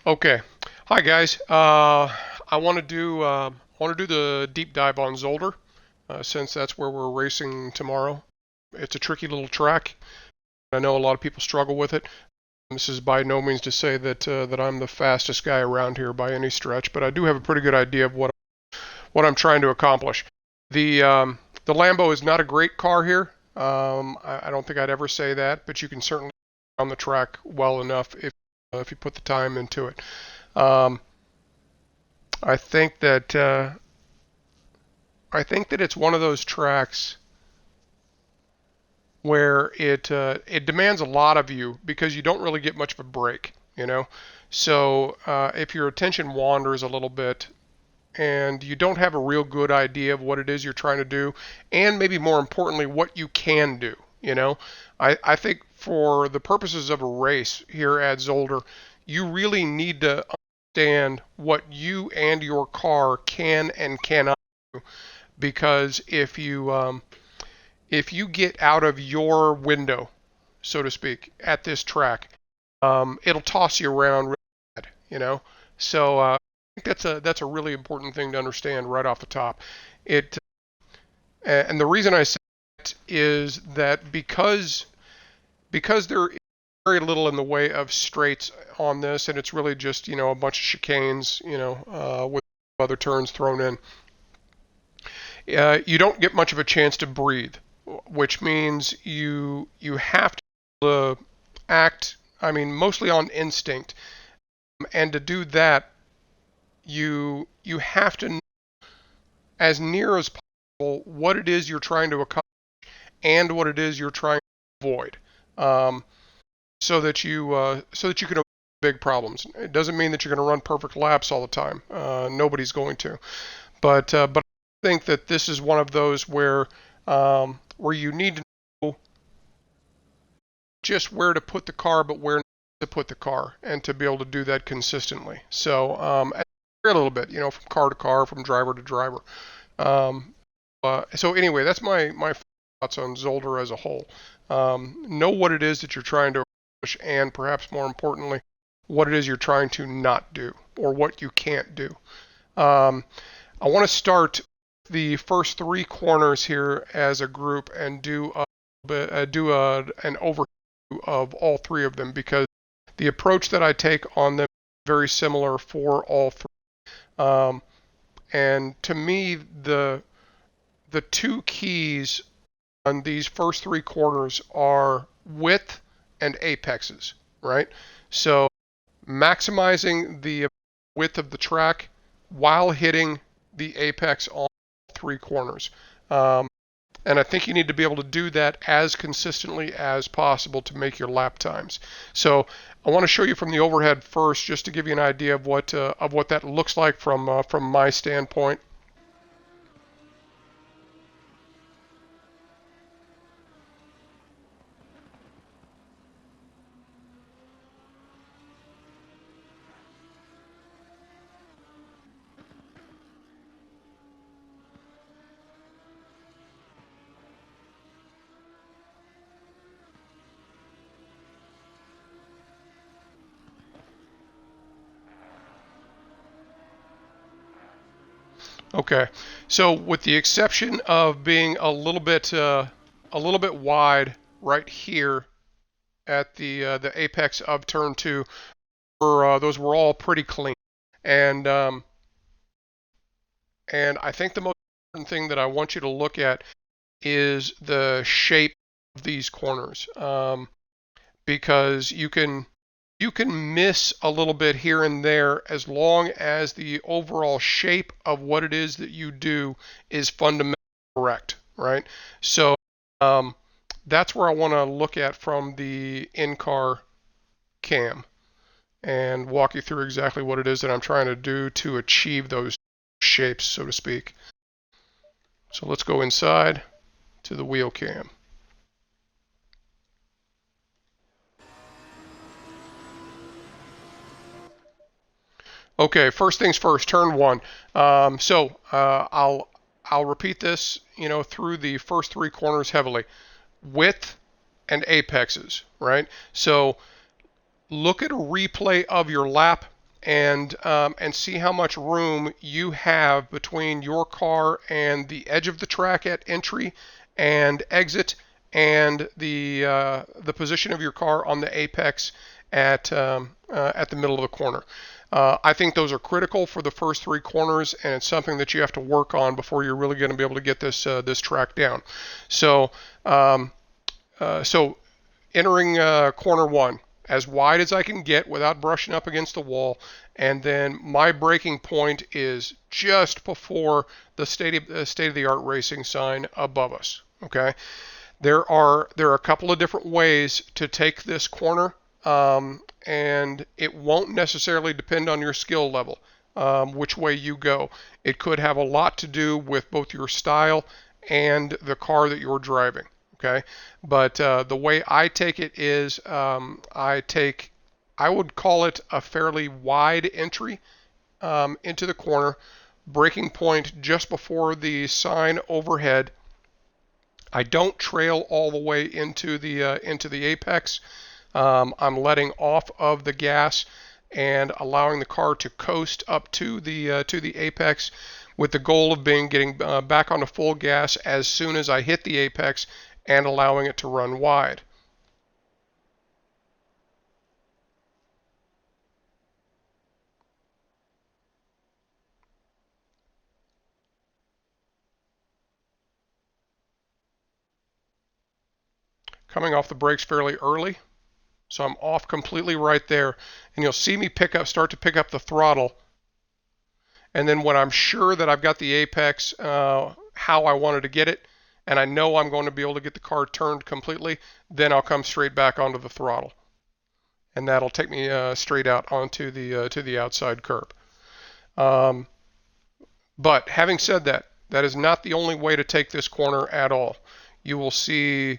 Okay. Hi guys. I want to do the deep dive on Zolder, since that's where we're racing tomorrow. It's a tricky little track. I know a lot of people struggle with it. This is by no means to say that I'm the fastest guy around here by any stretch, but I do have a pretty good idea of what I'm trying to accomplish. The Lambo is not a great car here. I don't think I'd ever say that, but you can certainly on the track well enough if you put the time into it. Um, I think that it's one of those tracks where it demands a lot of you because you don't really get much of a break, you know. So if your attention wanders a little bit and you don't have a real good idea of what it is you're trying to do, and maybe more importantly, what you can do, you know, I think for the purposes of a race here at Zolder, you really need to understand what you and your car can and cannot do because if you get out of your window, so to speak, at this track, it'll toss you around really bad, you know. So I think that's a really important thing to understand right off the top. It and the reason I say that is that because there is very little in the way of straights on this, and it's really just a bunch of chicanes, with other turns thrown in. You don't get much of a chance to breathe, which means you have to act. I mean, mostly on instinct, and to do that, you have to know as near as possible what it is you're trying to accomplish and what it is you're trying to avoid, um, so that you can avoid big problems. It doesn't mean that you're going to run perfect laps all the time. Nobody's going to, but I think that this is one of those where you need to know just where to put the car, but where not to put the car, and to be able to do that consistently. So a little bit, from car to car, from driver to driver. Um, so anyway, that's my thoughts on Zolder as a whole. Know what it is that you're trying to accomplish, and perhaps more importantly, what it is you're trying to not do, or what you can't do. Um, I want to start the first three corners here as a group and an overview of all three of them because the approach that I take on them is very similar for all three. Um, and to me, the two keys on these first three corners are width and apexes, right? So maximizing the width of the track while hitting the apex on three corners. Um, and I think you need to be able to do that as consistently as possible to make your lap times. So I want to show you from the overhead first, just to give you an idea of what that looks like from my standpoint. Okay, so with the exception of being a little bit wide right here at the apex of turn two, those were all pretty clean, and and I think the most important thing that I want you to look at is the shape of these corners, because you can miss a little bit here and there as long as the overall shape of what it is that you do is fundamentally correct, right? So um, that's where I want to look at from the in-car cam and walk you through exactly what it is that I'm trying to do to achieve those shapes, so to speak. So let's go inside to the wheel cam. Okay, first things first, turn one. I'll repeat this, through the first three corners heavily. Width and apexes, right? So look at a replay of your lap and see how much room you have between your car and the edge of the track at entry and exit, and the position of your car on the apex at the middle of the corner. I think those are critical for the first three corners, and it's something that you have to work on before you're really going to be able to get this track down. So so entering corner one as wide as I can get without brushing up against the wall, and then my braking point is just before the state of the art racing sign above us. Okay, there are a couple of different ways to take this corner, and it won't necessarily depend on your skill level, which way you go. It could have a lot to do with both your style and the car that you're driving. Okay, but the way I take it is I would call it a fairly wide entry into the corner, braking point just before the sign overhead. I don't trail all the way into the apex. I'm letting off of the gas and allowing the car to coast up to the apex, with the goal of getting back onto full gas as soon as I hit the apex and allowing it to run wide. Coming off the brakes fairly early, so I'm off completely right there, and you'll see me start to pick up the throttle. And then when I'm sure that I've got the apex how I wanted to get it, and I know I'm going to be able to get the car turned completely, then I'll come straight back onto the throttle, and that'll take me straight out onto the to the outside curb. Um, but having said that, that is not the only way to take this corner at all. You will see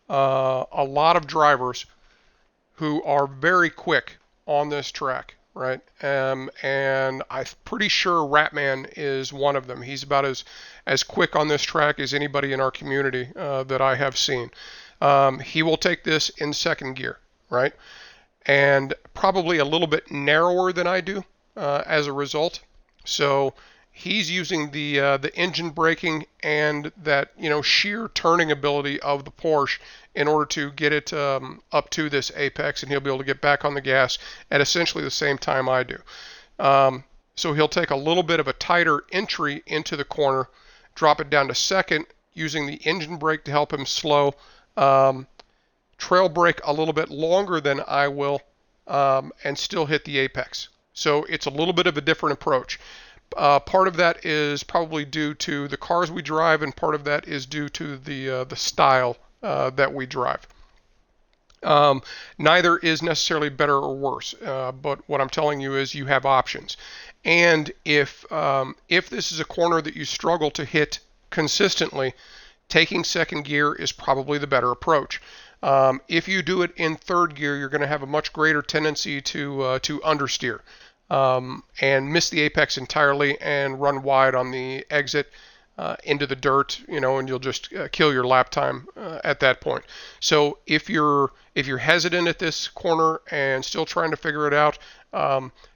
a lot of drivers who are very quick on this track, right? And I'm pretty sure Ratman is one of them. He's about as quick on this track as anybody in our community that I have seen. He will take this in second gear, right? And probably a little bit narrower than I do as a result. So he's using the engine braking and that sheer turning ability of the Porsche in order to get it up to this apex, and he'll be able to get back on the gas at essentially the same time I do. So he'll take a little bit of a tighter entry into the corner, drop it down to second using the engine brake to help him slow, trail brake a little bit longer than I will, and still hit the apex. So it's a little bit of a different approach. Part of that is probably due to the cars we drive, and part of that is due to the style that we drive. Neither is necessarily better or worse, but what I'm telling you is you have options. And if this is a corner that you struggle to hit consistently, taking second gear is probably the better approach. If you do it in third gear, you're going to have a much greater tendency to understeer. And miss the apex entirely and run wide on the exit into the dirt, and you'll just kill your lap time at that point. So if you're hesitant at this corner and still trying to figure it out,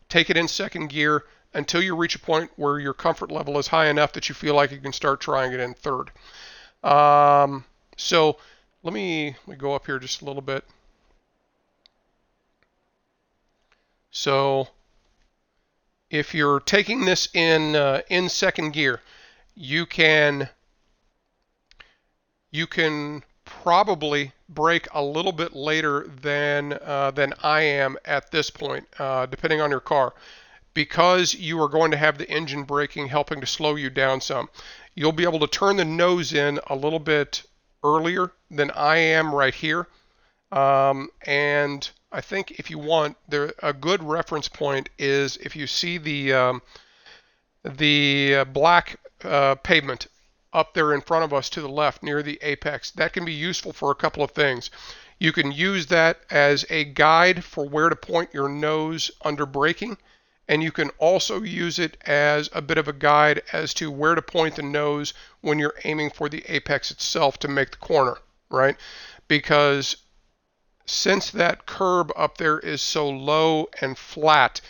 take it in second gear until you reach a point where your comfort level is high enough that you feel like you can start trying it in third. So let me go up here just a little bit. So if you're taking this in second gear, you can probably brake a little bit later than I am at this point, depending on your car, because you are going to have the engine braking helping to slow you down some. You'll be able to turn the nose in a little bit earlier than I am right here, and I think if you want, a good reference point is if you see the black pavement up there in front of us to the left near the apex. That can be useful for a couple of things. You can use that as a guide for where to point your nose under braking, and you can also use it as a bit of a guide as to where to point the nose when you're aiming for the apex itself to make the corner, right? Because since that curb up there is so low and flat,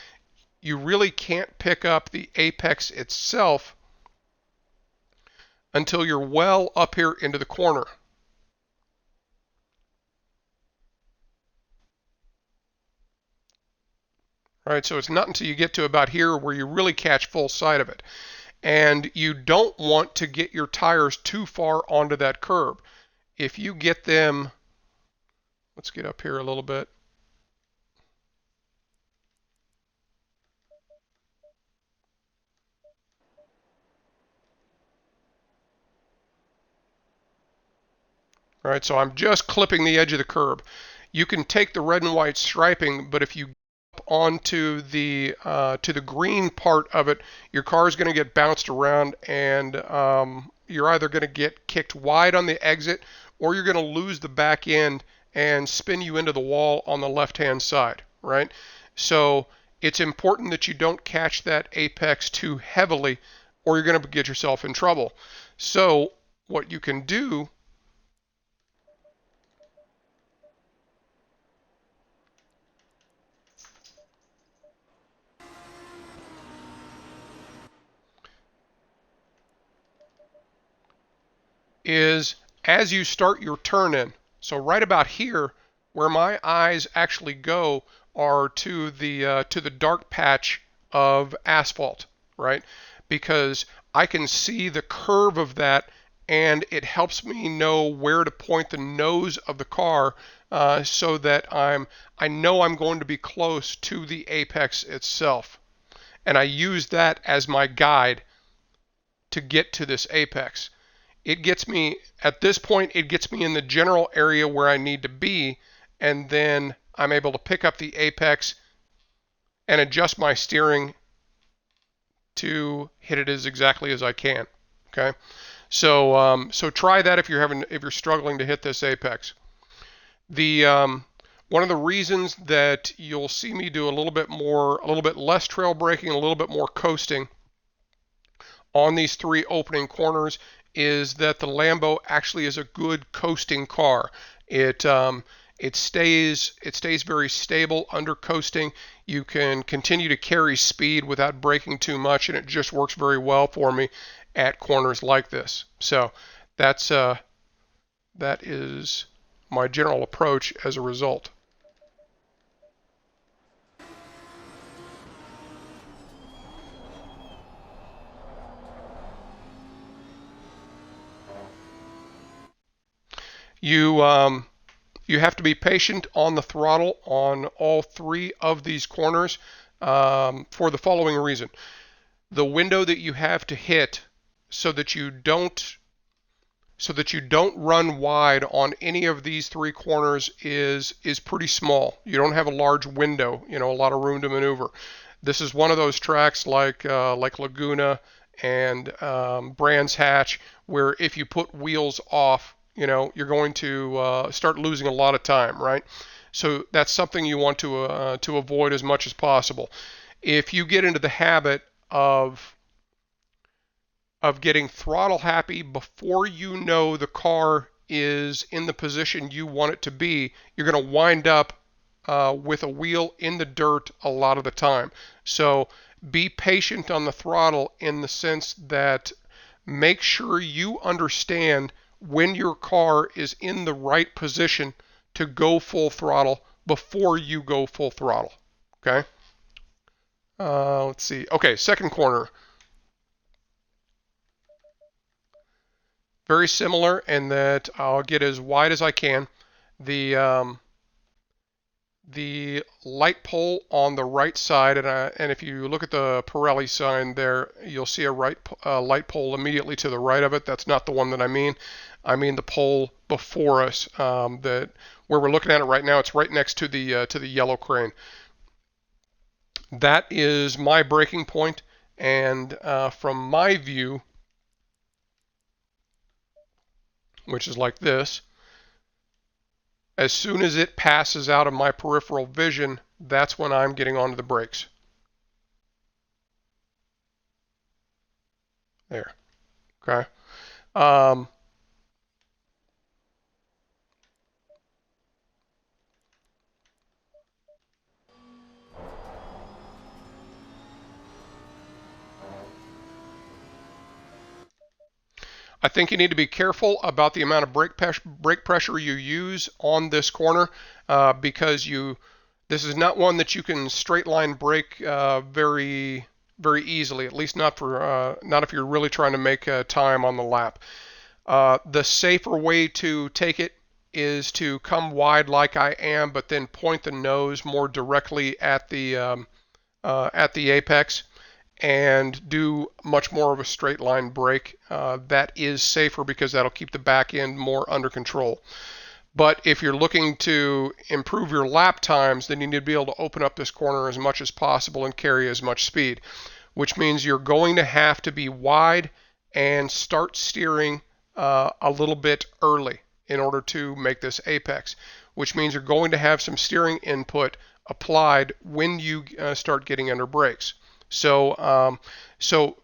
you really can't pick up the apex itself until you're well up here into the corner. Right, so it's not until you get to about here where you really catch full sight of it. And you don't want to get your tires too far onto that curb. If you get them, let's get up here a little bit. All right, so I'm just clipping the edge of the curb. You can take the red and white striping, but if you get onto to the green part of it, your car is going to get bounced around, and you're either going to get kicked wide on the exit, or you're going to lose the back end and spin you into the wall on the left-hand side. Right? So it's important that you don't catch that apex too heavily, or you're going to get yourself in trouble. So what you can do is as you start your turn in. So right about here, where my eyes actually go, are to the dark patch of asphalt, right? Because I can see the curve of that, and it helps me know where to point the nose of the car, so that I know I'm going to be close to the apex itself, and I use that as my guide to get to this apex. It gets me, at this point, it gets me in the general area where I need to be, and then I'm able to pick up the apex and adjust my steering to hit it as exactly as I can. Okay, so try that if you're struggling to hit this apex. The One of the reasons that you'll see me do a little bit less trail braking, a little bit more coasting on these three opening corners is that the Lambo actually is a good coasting car. It stays very stable under coasting. You can continue to carry speed without braking too much, and it just works very well for me at corners like this. So that's that is my general approach as a result. You you have to be patient on the throttle on all three of these corners, for the following reason. The window that you have to hit so that you don't run wide on any of these three corners is pretty small. You don't have a large window, a lot of room to maneuver. This is one of those tracks like Laguna and Brands Hatch, where if you put wheels off, you're going to start losing a lot of time, right? So that's something you want to avoid as much as possible. If you get into the habit of getting throttle happy before you know the car is in the position you want it to be, you're going to wind up with a wheel in the dirt a lot of the time. So be patient on the throttle in the sense that make sure you understand when your car is in the right position to go full throttle before you go full throttle. Okay? Let's see. Okay, second corner. Very similar in that I'll get as wide as I can. The the light pole on the right side, and if you look at the Pirelli sign there, you'll see a light pole immediately to the right of it. That's not the one that I mean. I mean the pole before us. That where we're looking at it right now. It's right next to the yellow crane. That is my braking point, and from my view, which is like this, as soon as it passes out of my peripheral vision, that's when I'm getting onto the brakes. There. Okay. Um, I think you need to be careful about the amount of brake pressure you use on this corner because this is not one that you can straight line brake very easily. At least not if you're really trying to make time on the lap. The safer way to take it is to come wide like I am, but then point the nose more directly at the apex and do much more of a straight line brake. That is safer because that'll keep the back end more under control. But if you're looking to improve your lap times, then you need to be able to open up this corner as much as possible and carry as much speed, which means you're going to have to be wide and start steering a little bit early in order to make this apex, which means you're going to have some steering input applied when you start getting under brakes. So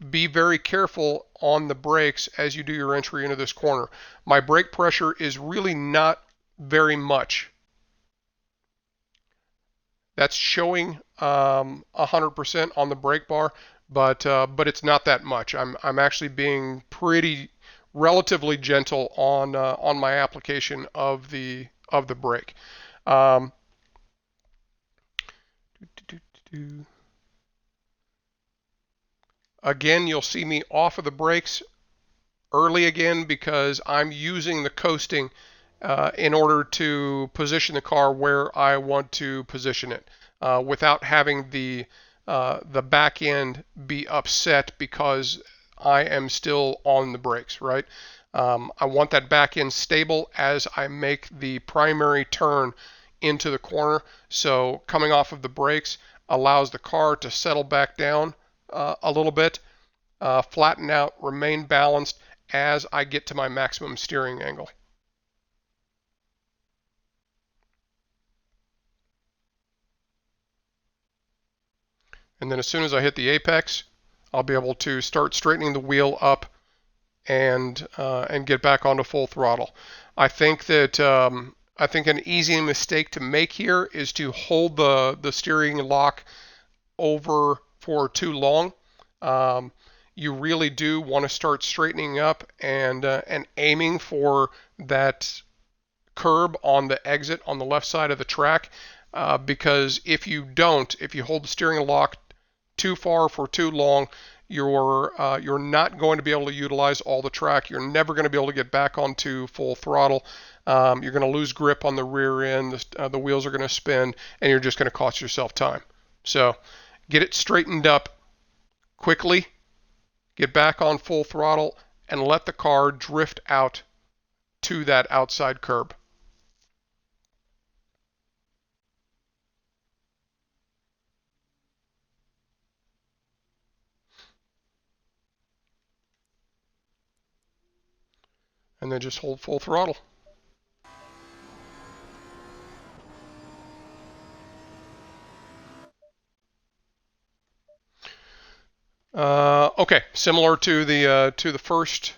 be very careful on the brakes as you do your entry into this corner. My brake pressure is really not very much. That's showing 100% on the brake bar, but it's not that much. I'm actually being pretty relatively gentle on my application of the brake. Again, you'll see me off of the brakes early again because I'm using the coasting in order to position the car where I want to position it without having the back end be upset because I am still on the brakes, right? I want that back end stable as I make the primary turn into the corner. So coming off of the brakes allows the car to settle back down a little bit, flatten out, remain balanced as I get to my maximum steering angle. And then as soon as I hit the apex, I'll be able to start straightening the wheel up and get back onto full throttle. I think an easy mistake to make here is to hold the steering lock over for too long. You really do want to start straightening up and aiming for that curb on the exit on the left side of the track, because if you hold the steering lock too far for too long, you're not going to be able to utilize all the track. You're never going to be able to get back onto full throttle. You're going to lose grip on the rear end. The wheels are going to spin, and you're just going to cost yourself time. So get it straightened up quickly, get back on full throttle, and let the car drift out to that outside curb. And then just hold full throttle. Okay, similar to the first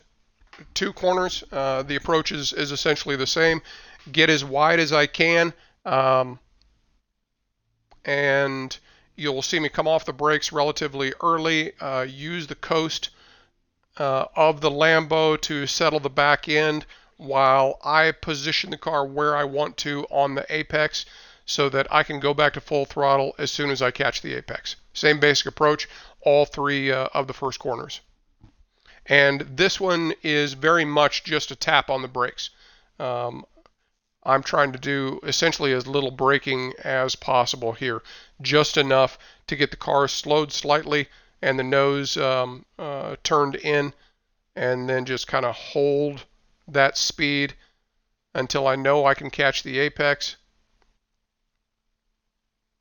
two corners, the approach is essentially the same. Get as wide as I can, and you'll see me come off the brakes relatively early. Use the coast of the Lambo to settle the back end while I position the car where I want to on the apex so that I can go back to full throttle as soon as I catch the apex. Same basic approach, all three of the first corners. And this one is very much just a tap on the brakes. I'm trying to do essentially as little braking as possible here, just enough to get the car slowed slightly and the nose turned in, and then just kind of hold that speed until I know I can catch the apex.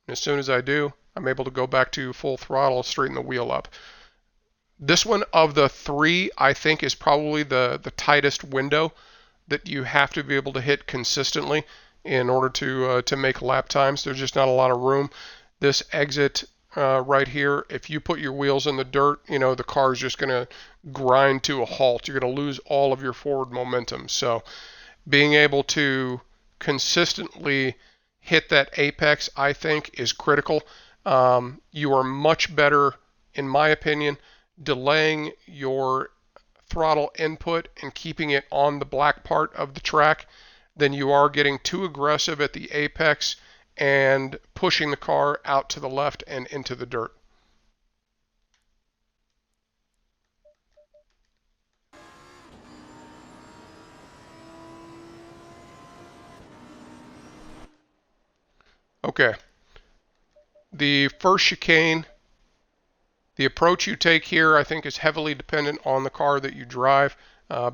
And as soon as I do, I'm able to go back to full throttle, straighten the wheel up. This one of the three, I think, is probably the tightest window that you have to be able to hit consistently in order to make lap times. There's just not a lot of room. This exit right here, if you put your wheels in the dirt, the car is just going to grind to a halt. You're going to lose all of your forward momentum. So being able to consistently hit that apex, I think, is critical. You are much better, in my opinion, delaying your throttle input and keeping it on the black part of the track than you are getting too aggressive at the apex and pushing the car out to the left and into the dirt. Okay, the first chicane, the approach you take here I think is heavily dependent on the car that you drive.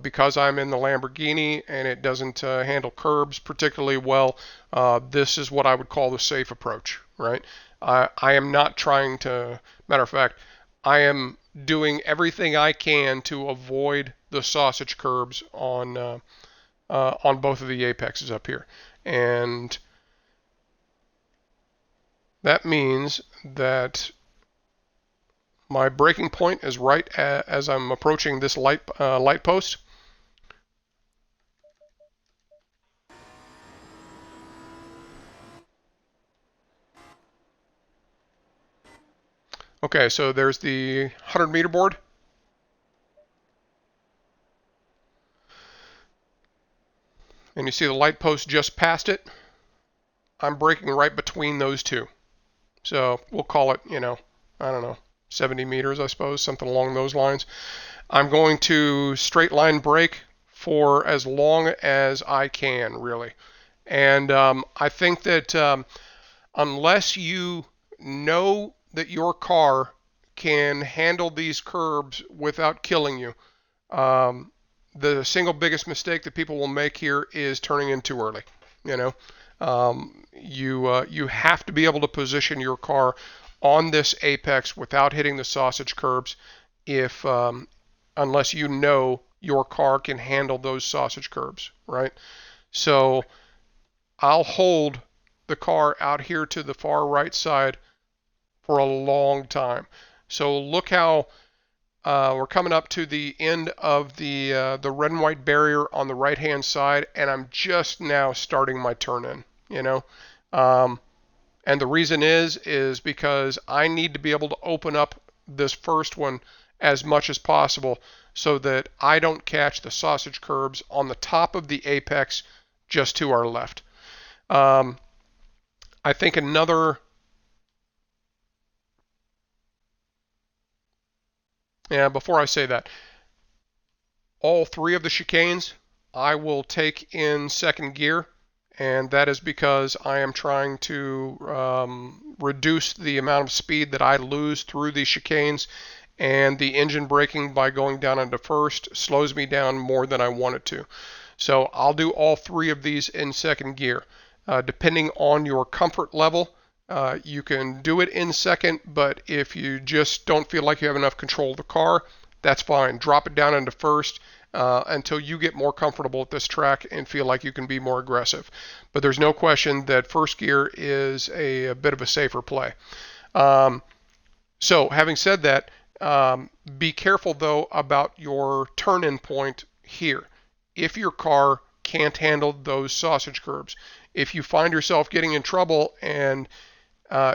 Because I'm in the Lamborghini and it doesn't handle curbs particularly well, this is what I would call the safe approach, right? I am not trying to, matter of fact, I am doing everything I can to avoid the sausage curbs on both of the apexes up here. And that means that my braking point is right as I'm approaching this light post. Okay, so there's the 100-meter board. And you see the light post just past it. I'm braking right between those two. So we'll call it, I don't know, 70 meters, I suppose, something along those lines. I'm going to straight line brake for as long as I can, really. And I think that unless you know that your car can handle these curbs without killing you, the single biggest mistake that people will make here is turning in too early. You have to be able to position your car on this apex without hitting the sausage curbs, if unless you know your car can handle those sausage curbs, right? So I'll hold the car out here to the far right side for a long time. So look how we're coming up to the end of the red and white barrier on the right hand side, and I'm just now starting my turn in. And the reason is because I need to be able to open up this first one as much as possible so that I don't catch the sausage curbs on the top of the apex just to our left. I think another, before I say that, all three of the chicanes I will take in second gear, and that is because I am trying to reduce the amount of speed that I lose through these chicanes, and the engine braking by going down into first slows me down more than I want it to. So I'll do all three of these in second gear. Depending on your comfort level, you can do it in second, but if you just don't feel like you have enough control of the car, that's fine. Drop it down into first until you get more comfortable at this track and feel like you can be more aggressive. But there's no question that first gear is a bit of a safer play. So having said that, be careful though about your turn-in point here. If your car can't handle those sausage curbs, if you find yourself getting in trouble and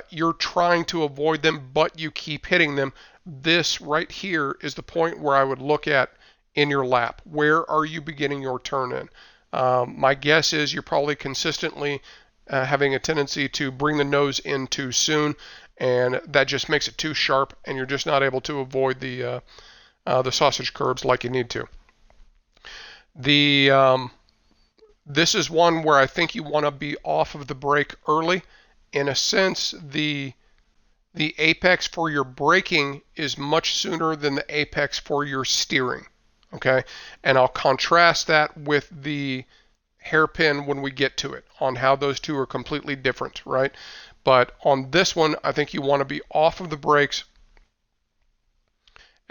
you're trying to avoid them but you keep hitting them, this right here is the point where I would look at in your lap. Where are you beginning your turn in? My guess is you're probably consistently having a tendency to bring the nose in too soon, and that just makes it too sharp, and you're just not able to avoid the sausage curbs like you need to. This is one where I think you want to be off of the brake early. In a sense, the apex for your braking is much sooner than the apex for your steering. Okay, and I'll contrast that with the hairpin when we get to it on how those two are completely different, right? But on this one, I think you want to be off of the brakes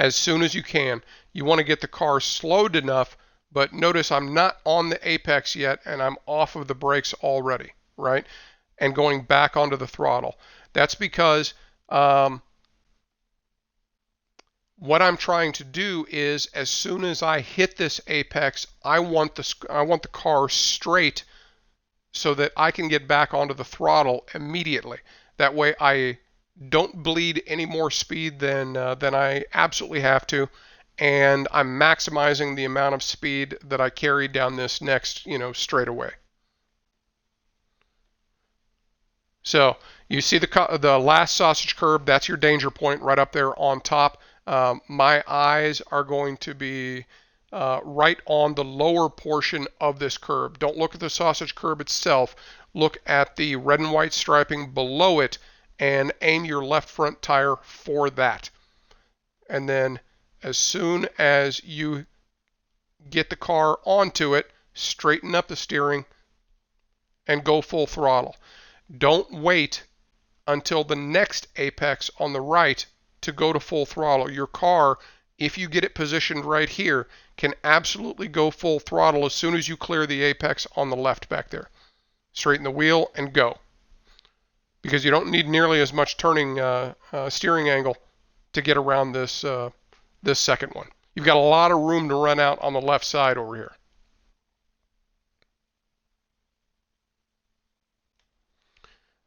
as soon as you can. You want to get the car slowed enough, but notice I'm not on the apex yet and I'm off of the brakes already, right? And going back onto the throttle. That's because what I'm trying to do is, as soon as I hit this apex, I want the car straight so that I can get back onto the throttle immediately. That way I don't bleed any more speed than I absolutely have to, and I'm maximizing the amount of speed that I carry down this next, straightaway. So you see the last sausage curb, that's your danger point right up there on top. My eyes are going to be right on the lower portion of this curb. Don't look at the sausage curb itself. Look at the red and white striping below it and aim your left front tire for that. And then as soon as you get the car onto it, straighten up the steering and go full throttle. Don't wait until the next apex on the right to go to full throttle. Your car, if you get it positioned right here, can absolutely go full throttle as soon as you clear the apex on the left back there. Straighten the wheel and go. Because you don't need nearly as much turning steering angle to get around this second one. You've got a lot of room to run out on the left side over here.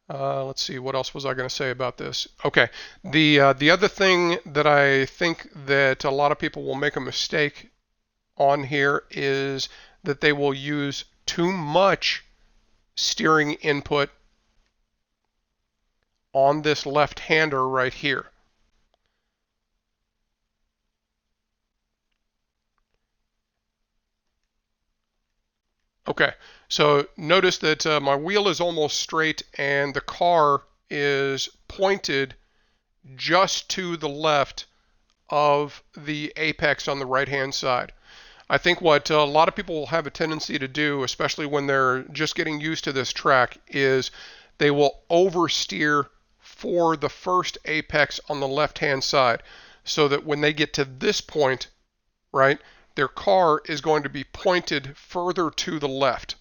Let's see, what else was I going to say about this? Okay, the other thing that I think that a lot of people will make a mistake on here is that they will use too much steering input on this left-hander right here. Okay, so notice that my wheel is almost straight and the car is pointed just to the left of the apex on the right-hand side. I think what a lot of people will have a tendency to do, especially when they're just getting used to this track, is they will oversteer for the first apex on the left-hand side so that when they get to this point, right, their car is going to be pointed further to the left.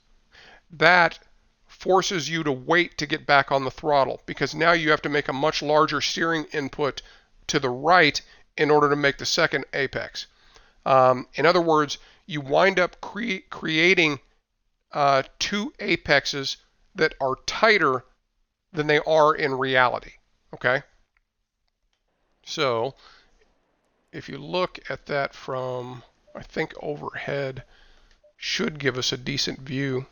That forces you to wait to get back on the throttle because now you have to make a much larger steering input to the right in order to make the second apex. In other words, you wind up creating two apexes that are tighter than they are in reality. Okay? So if you look at that from, I think overhead should give us a decent view.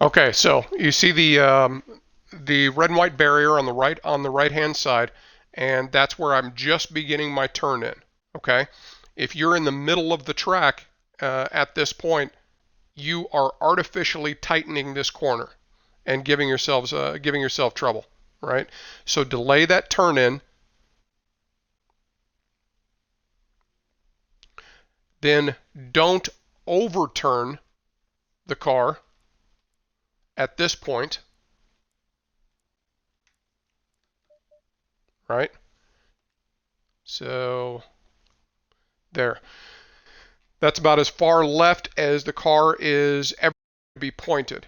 Okay, so you see the red and white barrier on the right hand side, and that's where I'm just beginning my turn in. Okay, if you're in the middle of the track at this point, you are artificially tightening this corner and giving yourself trouble. Right? So delay that turn in. Then don't overturn the car at this point, right? So there. That's about as far left as the car is ever to be pointed.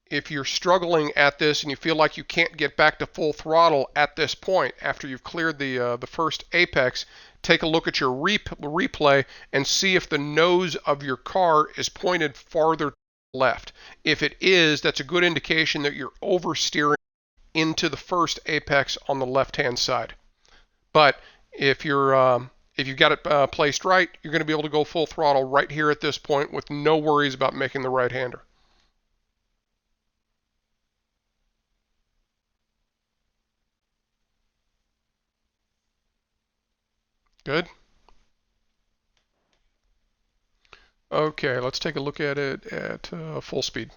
If you're struggling at this and you feel like you can't get back to full throttle at this point after you've cleared the first apex, take a look at your replay and see if the nose of your car is pointed farther left. If it is, that's a good indication that you're oversteering into the first apex on the left-hand side. But if you've got it placed right, you're going to be able to go full throttle right here at this point with no worries about making the right-hander. Good? Okay, let's take a look at it at full speed.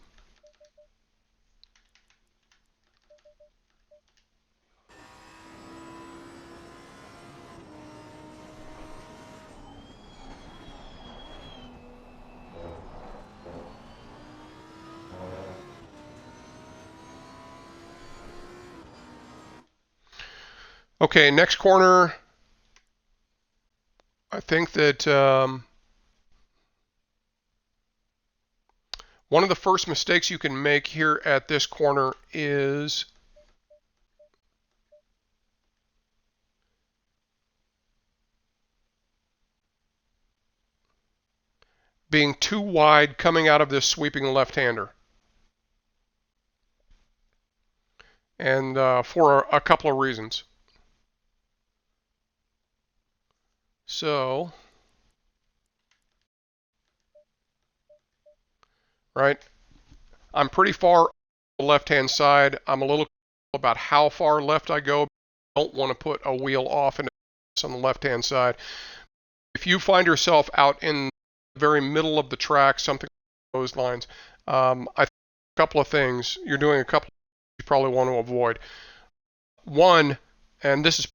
Okay, next corner. I think that one of the first mistakes you can make here at this corner is being too wide coming out of this sweeping left-hander. And for a couple of reasons. So, right, I'm pretty far on the left-hand side. I'm a little about how far left I go. I don't want to put a wheel off and on the left-hand side. If you find yourself out in the very middle of the track, something along those lines, I think a couple of things. You're doing a couple of things you probably want to avoid. One, and this is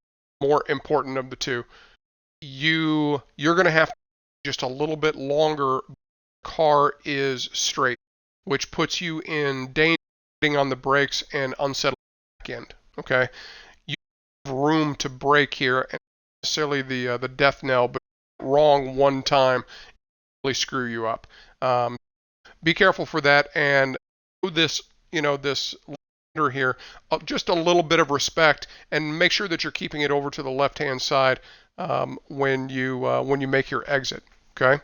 more important of the two, you're going to have just a little bit longer. Car is straight, which puts you in danger on the brakes and unsettling back end. Okay, you have room to brake here, and necessarily the death knell, but wrong one time really screw you up. Be careful for that, and this this here just a little bit of respect, and make sure that you're keeping it over to the left hand side when you make your exit. Okay.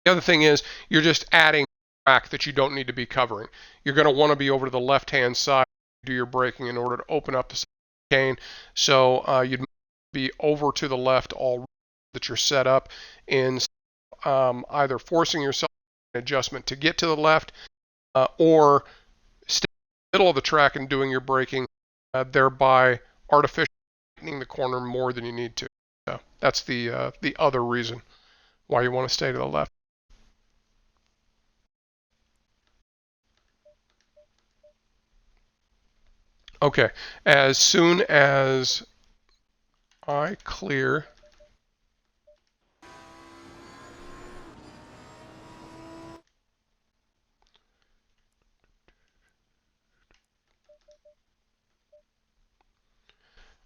The other thing is you're just adding track that you don't need to be covering. You're going to want to be over to the left-hand side to do your braking in order to open up the chicane. So you'd be over to the left all that you're set up in either forcing yourself an adjustment to get to the left or stay in the middle of the track and doing your braking, thereby artificially tightening the corner more than you need to. So that's the other reason why you want to stay to the left. Okay, as soon as I clear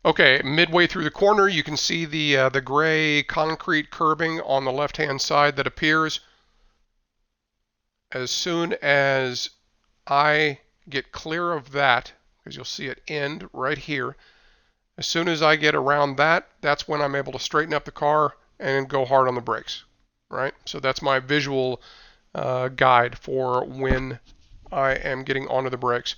Okay, midway through the corner, you can see the gray concrete curbing on the left-hand side that appears. As soon as I get clear of that, because you'll see it end right here, as soon as I get around that, that's when I'm able to straighten up the car and go hard on the brakes, right? So that's my visual guide for when I am getting onto the brakes.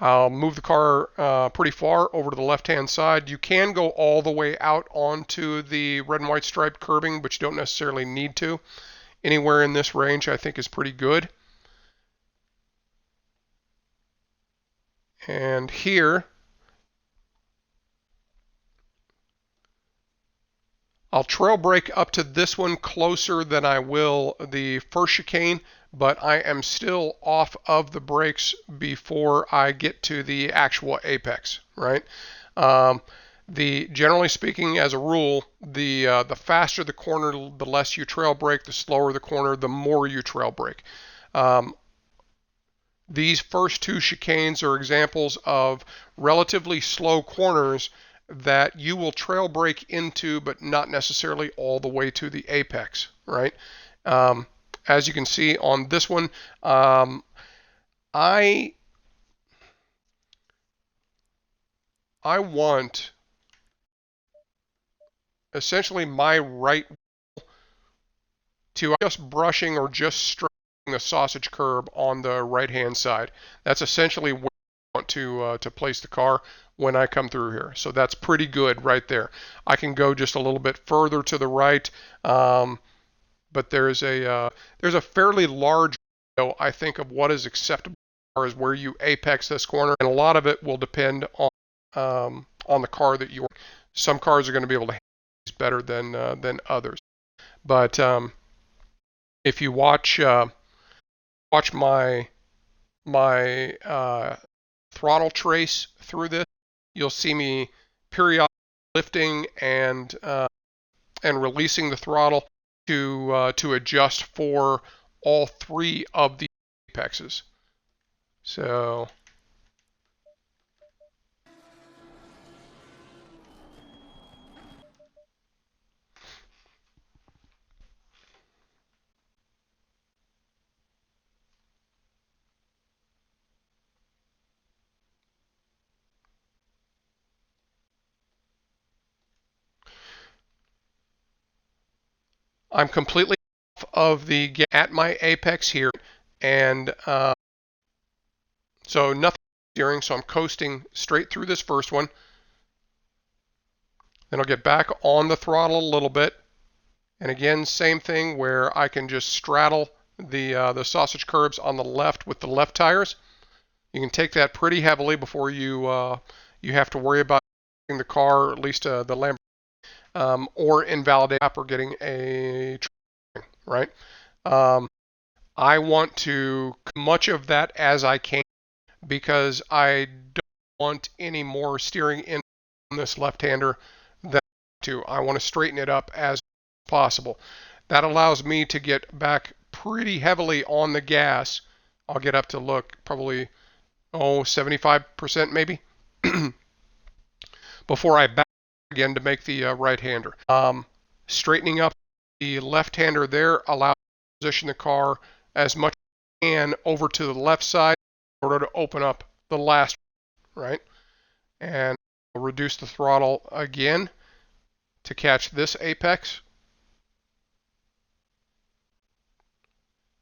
I'll move the car pretty far over to the left-hand side. You can go all the way out onto the red and white striped curbing, but you don't necessarily need to. Anywhere in this range I think is pretty good. And here, I'll trail brake up to this one closer than I will the first chicane, but I am still off of the brakes before I get to the actual apex, right? Generally speaking, as a rule, the faster the corner, the less you trail brake. The slower the corner, the more you trail brake. These first two chicanes are examples of relatively slow corners that you will trail brake into, but not necessarily all the way to the apex, right? As you can see on this one, I want essentially my right to just brushing or just striking the sausage curb on the right hand side. That's essentially where I want to place the car when I come through here. So that's pretty good right there. I can go just a little bit further to the right, but there's a fairly large window, I think, of what is acceptable as far as where you apex this corner, and a lot of it will depend on the car that you're. Some cars are going to be able to handle these better than others, but if you watch my throttle trace through this, you'll see me periodically lifting and releasing the throttle to adjust for all three of the apexes. So I'm completely of the at my apex here, and so nothing steering, so I'm coasting straight through this first one. Then I'll get back on the throttle a little bit, and again, same thing where I can just straddle the sausage curbs on the left with the left tires. You can take that pretty heavily before you have to worry about the car, or at least the Lamborghini, or invalidate or getting a right. I want to much of that as I can because I don't want any more steering in on this left-hander than to. I want to straighten it up as possible. That allows me to get back pretty heavily on the gas. I'll get up to look probably 75% maybe before I back again to make the right-hander. Straightening up the left-hander there allows me to position the car as much as I can over to the left side in order to open up the last, right? And I'll reduce the throttle again to catch this apex.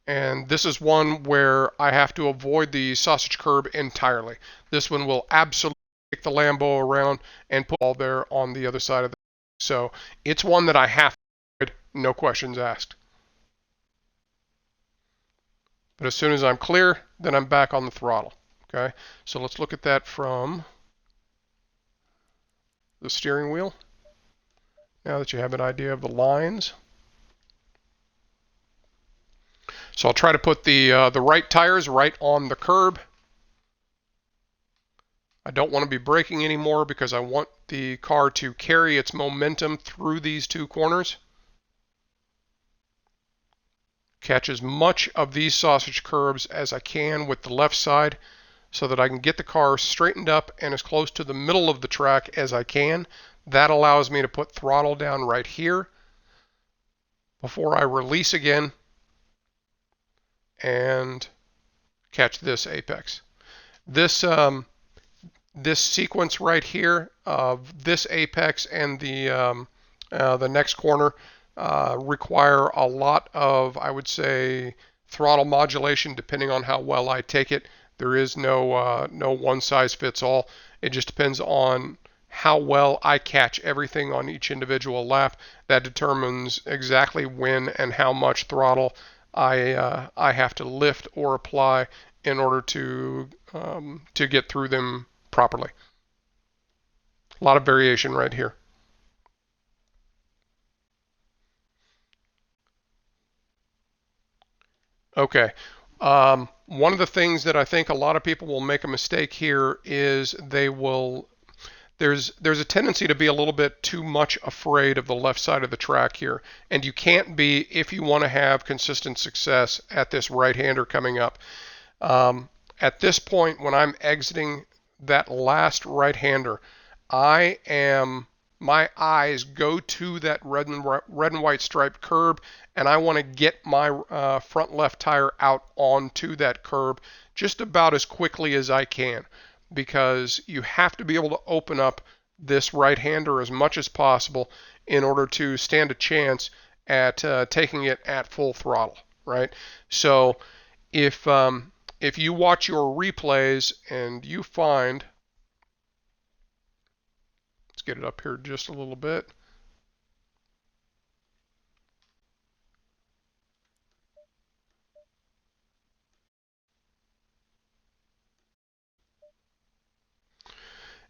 And this is one where I have to avoid the sausage curb entirely. This one will absolutely take the Lambo around and put all there on the other side of the. So it's one that I have to avoid, no questions asked. But as soon as I'm clear, then I'm back on the throttle. Okay, so let's look at that from the steering wheel. Now that you have an idea of the lines. So I'll try to put the right tires right on the curb. I don't want to be braking anymore because I want the car to carry its momentum through these two corners. Catch as much of these sausage curbs as I can with the left side so that I can get the car straightened up and as close to the middle of the track as I can. That allows me to put throttle down right here before I release again and catch this apex. This sequence right here of this apex and the next corner require a lot of, I would say, throttle modulation depending on how well I take it. There is no one size fits all. It just depends on how well I catch everything on each individual lap. That determines exactly when and how much throttle I have to lift or apply in order to get through them properly. A lot of variation right here. Okay. One of the things that I think a lot of people will make a mistake here is they will there's a tendency to be a little bit too much afraid of the left side of the track here, and you can't be if you want to have consistent success at this right-hander coming up. At this point, when I'm exiting that last right-hander, my eyes go to that red and white striped curb, and I want to get my front left tire out onto that curb just about as quickly as I can, because you have to be able to open up this right-hander as much as possible in order to stand a chance at taking it at full throttle, right? So if you watch your replays and you find, let's get it up here just a little bit.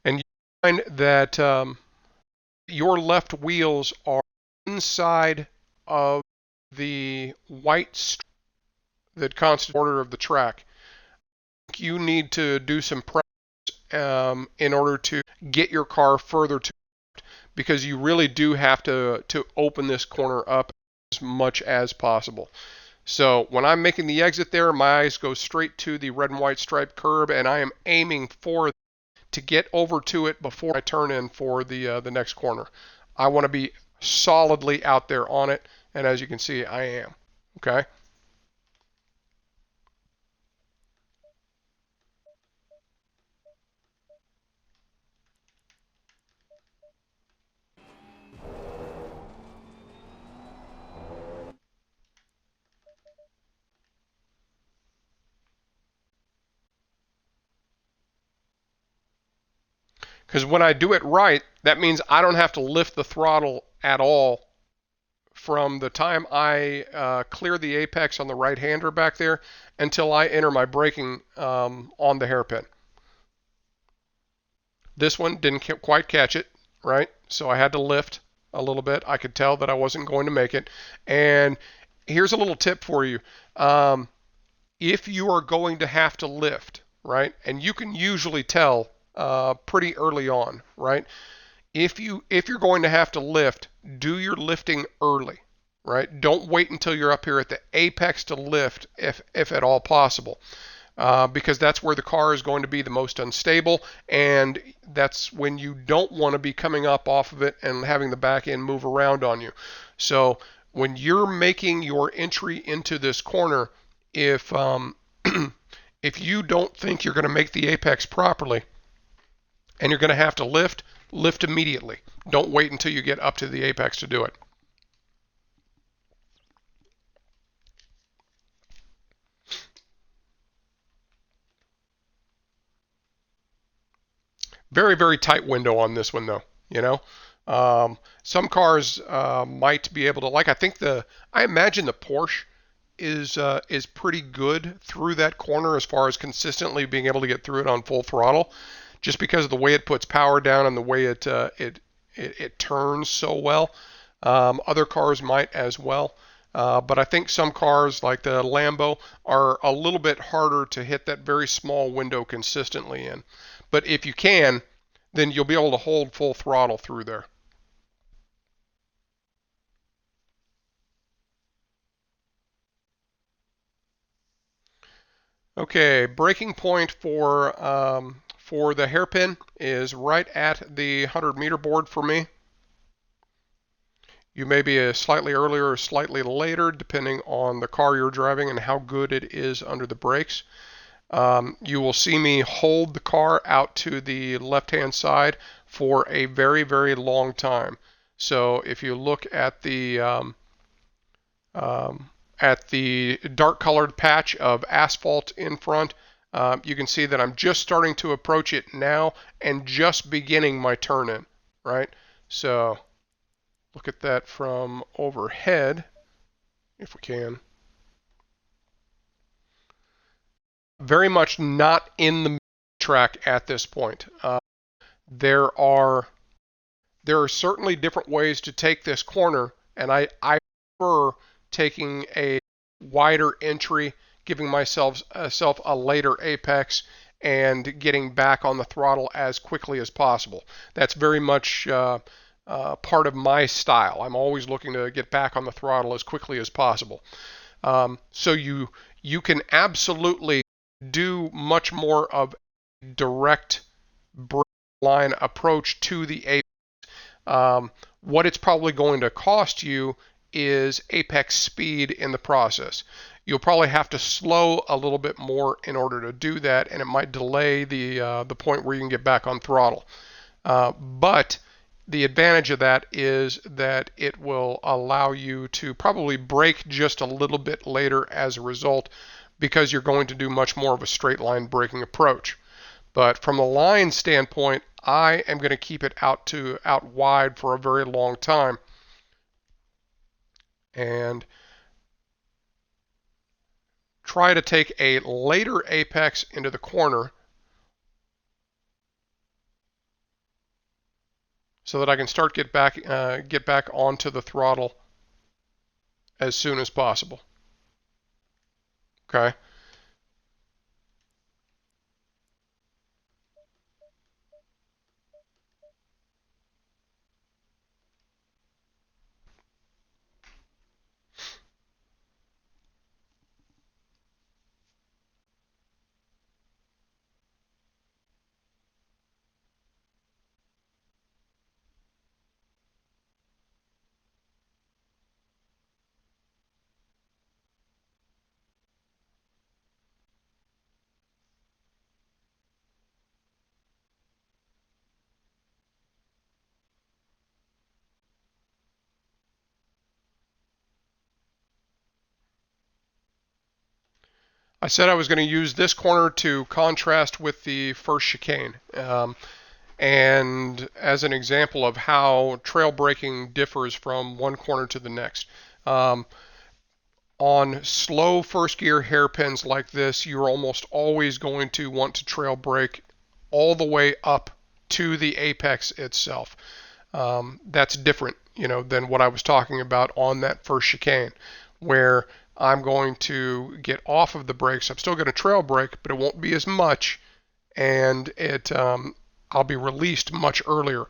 And you find that your left wheels are inside of the white strip that constitutes the border of the track. You need to do some prep in order to get your car further to, because you really do have to open this corner up as much as possible. So when I'm making the exit there, my eyes go straight to the red and white striped curb, and I am aiming for to get over to it before I turn in for the next corner. I want to be solidly out there on it, and as you can see, I am. Okay. Because when I do it right, that means I don't have to lift the throttle at all from the time I clear the apex on the right hander back there until I enter my braking on the hairpin. This one didn't quite catch it, right? So I had to lift a little bit. I could tell that I wasn't going to make it. And here's a little tip for you. If you are going to have to lift, right, and you can usually tell pretty early on, right? If you're going to have to lift, do your lifting early, right? Don't wait until you're up here at the apex to lift, if at all possible, because that's where the car is going to be the most unstable, and that's when you don't want to be coming up off of it and having the back end move around on you. So when you're making your entry into this corner, if if you don't think you're going to make the apex properly and you're going to have to lift, lift immediately. Don't wait until you get up to the apex to do it. Very, very tight window on this one, though. You know, some cars might be able to, like, I imagine the Porsche is pretty good through that corner as far as consistently being able to get through it on full throttle, just because of the way it puts power down and the way it turns so well. Other cars might as well. But I think some cars like the Lambo are a little bit harder to hit that very small window consistently in. But if you can, then you'll be able to hold full throttle through there. Okay, braking point for the hairpin is right at the 100-meter board for me. You may be slightly earlier or slightly later, depending on the car you're driving and how good it is under the brakes. You will see me hold the car out to the left-hand side for a very, very long time. So if you look at the dark colored patch of asphalt in front, you can see that I'm just starting to approach it now and just beginning my turn in, right? So look at that from overhead, if we can. Very much not in the track at this point. There are there are certainly different ways to take this corner, and I prefer taking a wider entry, giving myself a later apex, and getting back on the throttle as quickly as possible. That's very much part of my style. I'm always looking to get back on the throttle as quickly as possible. So you can absolutely do much more of a direct line approach to the apex. What it's probably going to cost you is apex speed in the process. You'll probably have to slow a little bit more in order to do that, and it might delay the point where you can get back on throttle. But the advantage of that is that it will allow you to probably brake just a little bit later as a result, because you're going to do much more of a straight line braking approach. But from the line standpoint, I am going to keep it out wide for a very long time, and try to take a later apex into the corner so that I can start get back onto the throttle as soon as possible. Okay. I said I was going to use this corner to contrast with the first chicane. And as an example of how trail braking differs from one corner to the next, um, on slow first gear hairpins like this, you're almost always going to want to trail brake all the way up to the apex itself. That's different, than what I was talking about on that first chicane, where I'm going to get off of the brakes. I'm still going to trail brake, but it won't be as much, and I'll be released much earlier.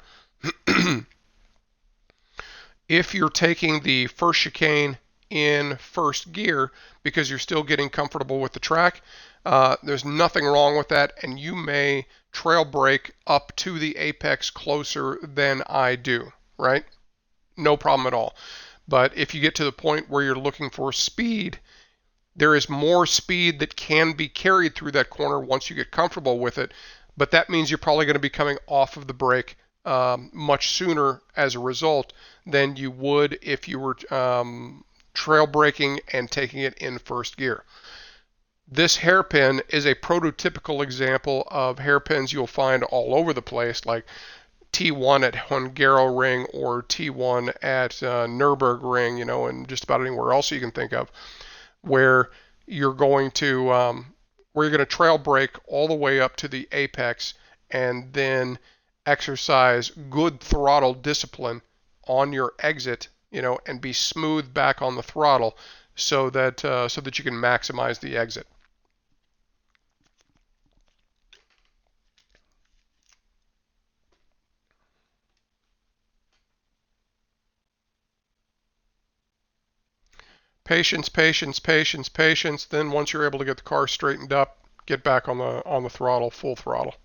If you're taking the first chicane in first gear because you're still getting comfortable with the track, there's nothing wrong with that, and you may trail brake up to the apex closer than I do, right? No problem at all. But if you get to the point where you're looking for speed, there is more speed that can be carried through that corner once you get comfortable with it, but that means you're probably going to be coming off of the brake much sooner as a result than you would if you were trail braking and taking it in first gear. This hairpin is a prototypical example of hairpins you'll find all over the place, like T1 at Hungaroring or T1 at Nürburgring, and just about anywhere else you can think of, where you're going to trail brake all the way up to the apex and then exercise good throttle discipline on your exit, and be smooth back on the throttle so that you can maximize the exit. Patience, patience, patience, patience. Then once you're able to get the car straightened up, get back on the throttle, full throttle.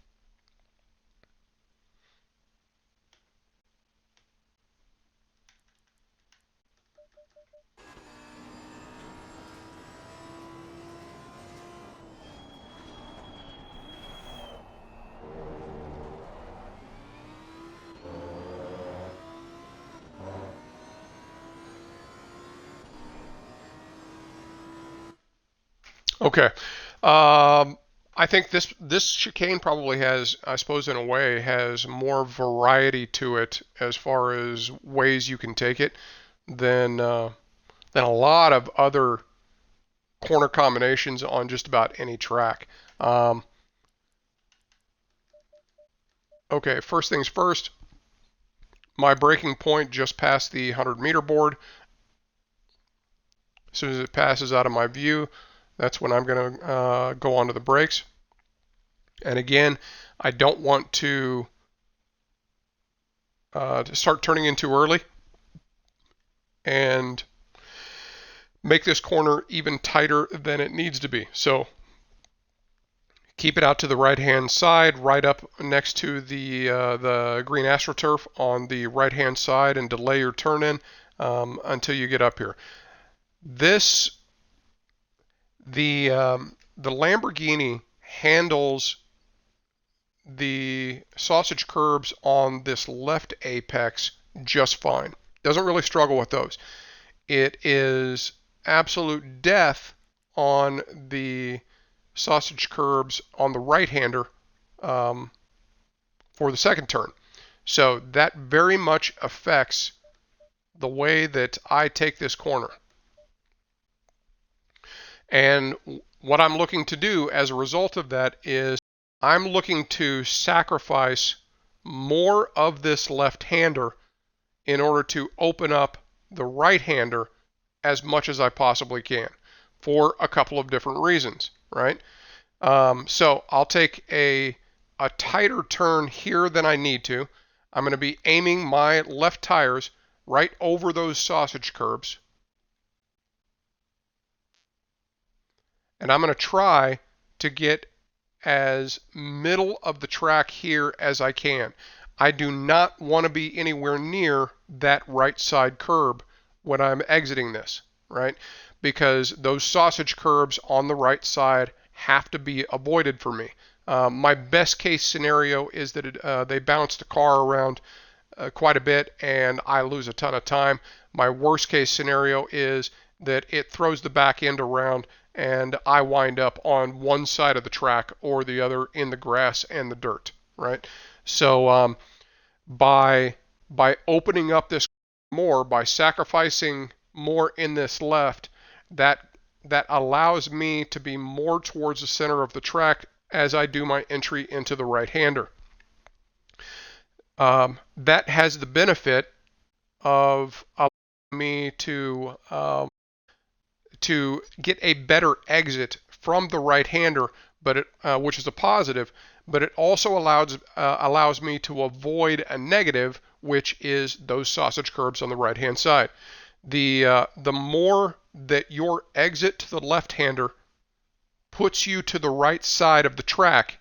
Okay. I think this chicane probably has, I suppose, in a way, has more variety to it as far as ways you can take it than a lot of other corner combinations on just about any track. Okay, first things first, my braking point just passed the 100-meter board. As soon as it passes out of my view, that's when I'm going to go onto the brakes. And again, I don't want to start turning in too early and make this corner even tighter than it needs to be. So keep it out to the right-hand side, right up next to the green AstroTurf on the right-hand side, and delay your turn in until you get up here. The Lamborghini handles the sausage curbs on this left apex just fine. Doesn't really struggle with those. It is absolute death on the sausage curbs on the right-hander for the second turn. So that very much affects the way that I take this corner. And what I'm looking to do as a result of that is I'm looking to sacrifice more of this left-hander in order to open up the right-hander as much as I possibly can for a couple of different reasons, right? So I'll take a tighter turn here than I need to. I'm going to be aiming my left tires right over those sausage curbs. And I'm going to try to get as middle of the track here as I can. I do not want to be anywhere near that right side curb when I'm exiting this, right? Because those sausage curbs on the right side have to be avoided for me. My best case scenario is that they bounce the car around quite a bit and I lose a ton of time. My worst case scenario is that it throws the back end around and I wind up on one side of the track or the other in the grass and the dirt, right? So by opening up this more, by sacrificing more in this left, that allows me to be more towards the center of the track as I do my entry into the right-hander. That has the benefit of allowing me to get a better exit from the right-hander, but which is a positive. But it also allows me to avoid a negative, which is those sausage curbs on the right-hand side. The more that your exit to the left-hander puts you to the right side of the track,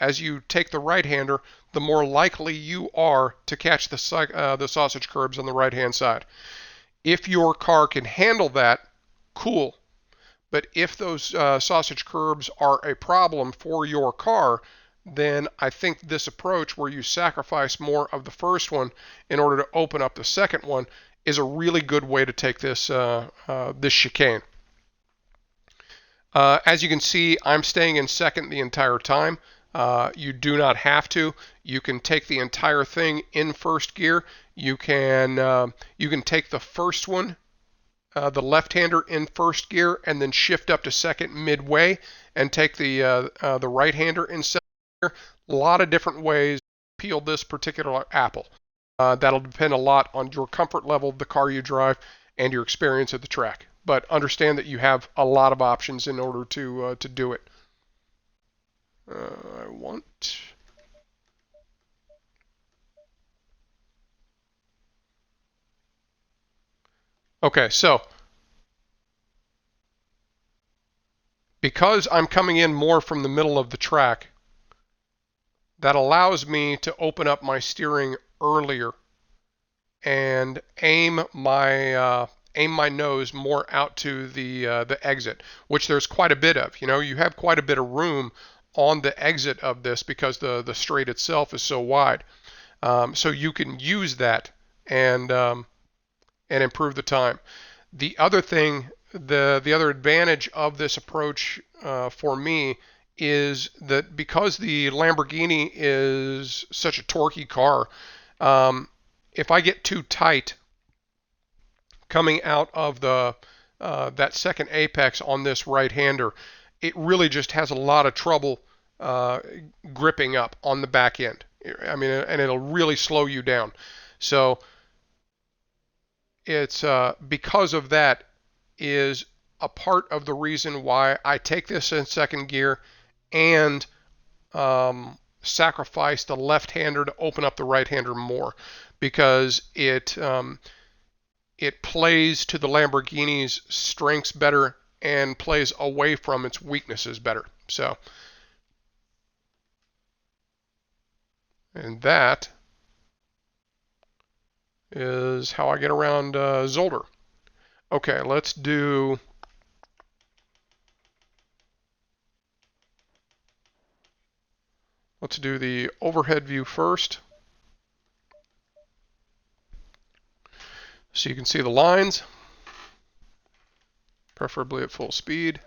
as you take the right-hander, the more likely you are to catch the sausage curbs on the right-hand side. If your car can handle that, cool. But if those sausage curbs are a problem for your car, then I think this approach where you sacrifice more of the first one in order to open up the second one is a really good way to take this this chicane. As you can see, I'm staying in second the entire time. You do not have to. You can take the entire thing in first gear. You can take the first one, the left-hander, in first gear, and then shift up to second midway, and take the right-hander in second gear. A lot of different ways to peel this particular apple. That'll depend a lot on your comfort level, the car you drive, and your experience at the track. But understand that you have a lot of options in order to do it. I want. Okay, so because I'm coming in more from the middle of the track, that allows me to open up my steering earlier and aim my nose more out to the exit, which there's quite a bit of. You have quite a bit of room on the exit of this because the straight itself is so wide. So you can use that and improve the time. The other thing, the other advantage of this approach for me is that because the Lamborghini is such a torquey car, um, if I get too tight coming out of the that second apex on this right-hander, it really just has a lot of trouble uh, gripping up on the back end. I mean, and it'll really slow you down. So it's because of that is a part of the reason why I take this in second gear and sacrifice the left-hander to open up the right-hander more, because it plays to the Lamborghini's strengths better and plays away from its weaknesses better. So, and that is how I get around Zolder. Okay, let's do the overhead view first, so you can see the lines, preferably at full speed.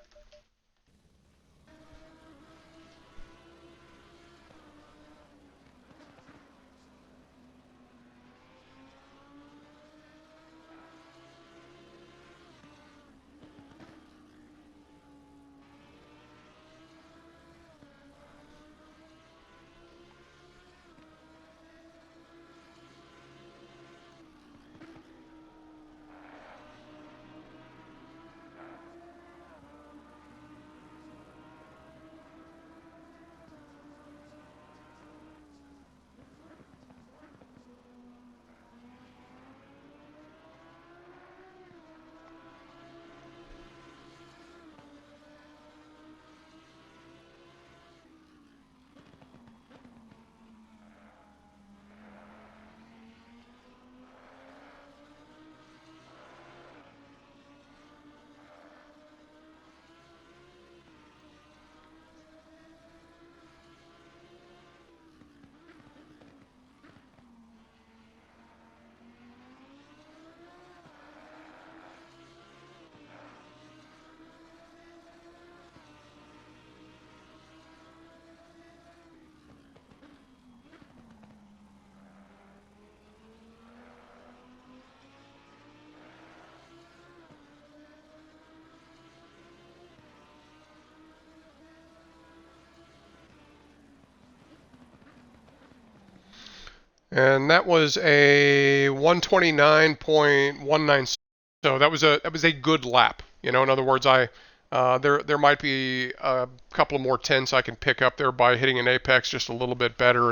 and that was a 129.19. So that was a good lap. In other words, there might be a couple of more tenths I can pick up there by hitting an apex just a little bit better,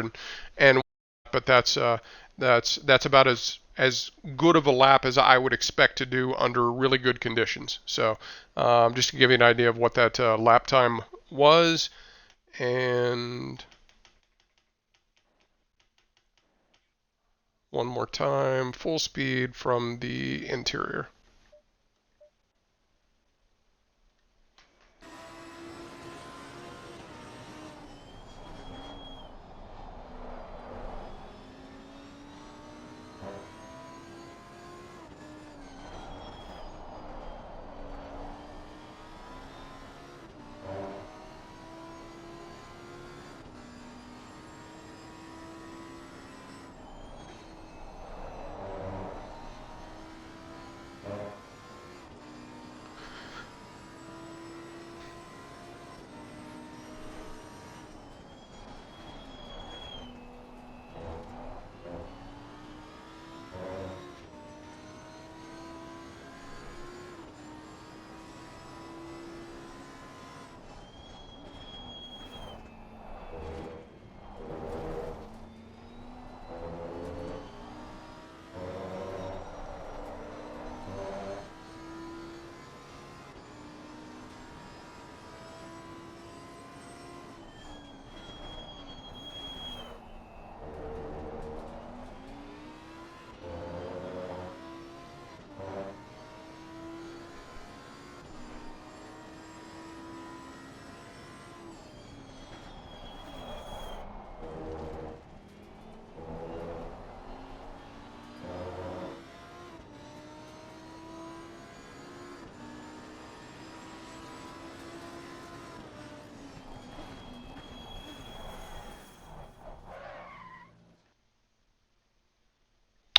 and but that's about as good of a lap as I would expect to do under really good conditions. So just to give you an idea of what that lap time was, and one more time, full speed from the interior.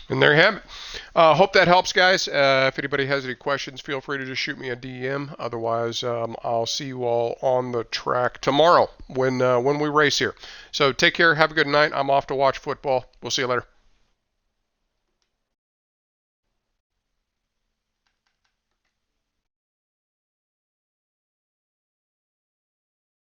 And there you have it. Hope that helps, guys. If anybody has any questions, feel free to just shoot me a DM. Otherwise, I'll see you all on the track tomorrow when we race here. So take care. Have a good night. I'm off to watch football. We'll see you later.